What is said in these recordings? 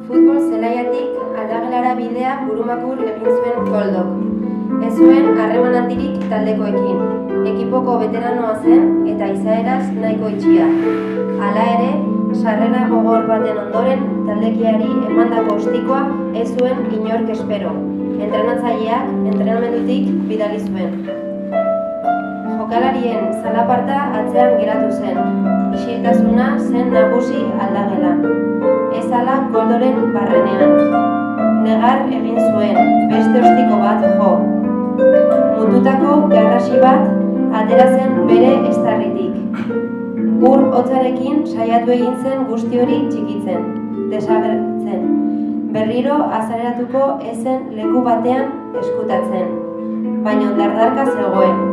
Futbol zelaiatik aldagelara bidea burumakur egin zuen Koldok. Ez zuen harreman handirik taldekoekin. Ekipoko veteranoa zen eta izaeraz nahiko itxia. Hala ere, sarrera gogor baten ondoren taldekiari emandako ostikoa ez zuen inork espero. Entrenatzaileak entrenamendutik bidali zuen. Jokalarien zalaparta atzean geratu zen. Isiltasuna zen nagusi aldagelan. Ez ala Koldoren barrenean. Negar egin zuen, beste ostiko bat jo. Mututako garrasi bat atera zen bere estarritik. Ur hotzarekin saiatu egin zen guzti hori txikitzen, desagertzen. Berriro azareratuko ezen leku batean eskutatzen. Baina dardarka zegoen.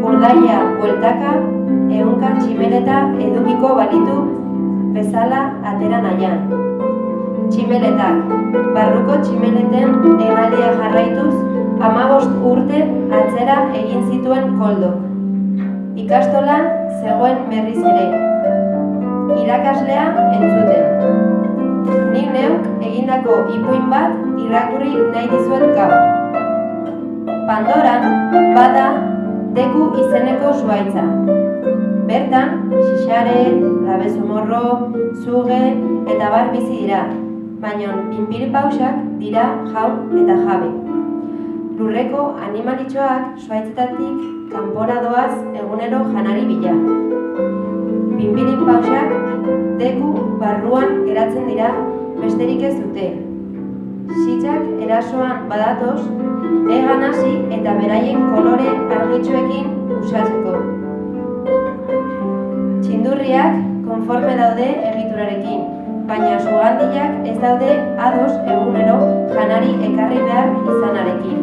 Urdaia bueltaka, ehunka tximeleta edukiko balitu bezala atera nahian. Tximeletak, barruko tximeleten hegaldia jarraituz, 15 urte atzera egin zituen Koldok. Ikastolan zegoen berriz ere. Irakaslea entzuten. Nik neuk egindako ipuin bat irakurri nahi dizuet gaur. Pandoran bada Deku izeneko zuhaitza. Bertan, xixare, labezumorro, zuge eta bar bizi dira, baina pinpiripausak dira jaun eta jabe. Lurreko animalitxoak zuhaitzetatik kanpora doaz egunero janari bila. Pinpiripausak deku barruan geratzen dira besterik ez dute. Sitzak erasoan badatoz, egan hasi eta beraien kolore argitxoekin usatzeko. Txindurriak konforme daude egiturarekin, baina sugandiak ez daude ados egunero janari ekarri behar izanarekin.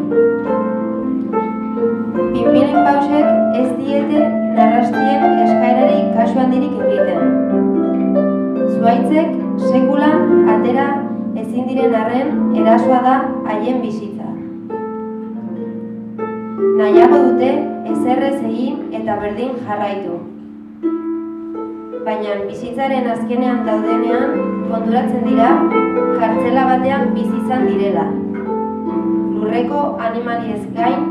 Pinpiripausak ez diete narrastien eskaerarik kasu handirik egiten. Zuhaitzek sekulan atera ezin diren arren erasoa da haien bizitza. Nahiago dute ezerrez egin eta berdin jarraitu. Baina bizitzaren azkenean daudenean konturatzen dira kartzela batean bizi izan direla. Lurreko animaliez gain,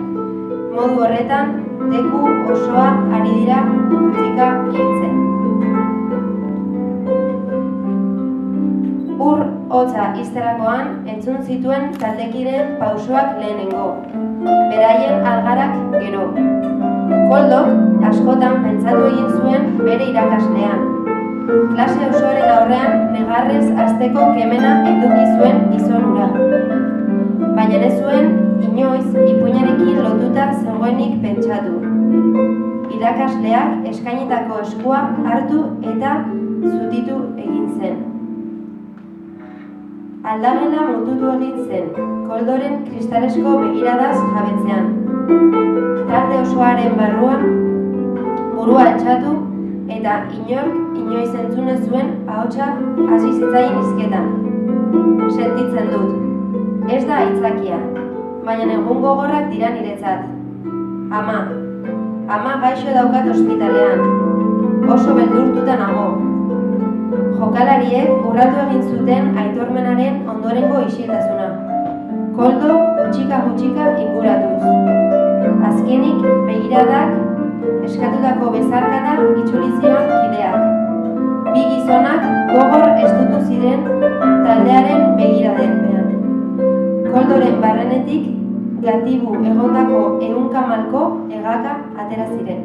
modu horretan deku osoa ari dira utzika hiltzen. Ur hotza izterakoan entzun zituen taldekideen pausoak lehenengo, beraien algarak gero. Koldok askotan pentsatu egin zuen bere irakaslean. Klase osoaren aurrean negarrez hasteko kemena eduki zuen gizon hura. Baina ez zuen inoiz ipuinarekin lotuta zegoenik pentsatu. Irakasleak eskainitako eskua hartu eta zutitu egin zen. Aldagela mututu egin zen, Koldoren kristalesko begiradaz jabetzean. Talde osoaren barruan, burua altxatu eta inork inoiz entzune zuen ahotsa hasi zitzaien hizketan. Sentitzen dut. Ez da aitzakia, baina egun gogorrak dira niretzat. Ama gaixo daukat ospitalean. Oso beldurtuta nago. Jokalariek urratu egin zuten aitormenaren ondorengo isiltasuna. Koldo gutxika inguratuz. Azkenik begiradak eskatutako bezarkada itzuli zion kideak. Bi gizonak gogor estutu ziren taldearen begiradenpean. Koldoren barrenetik gatibu egondako ehunka malko hegaka atera ziren.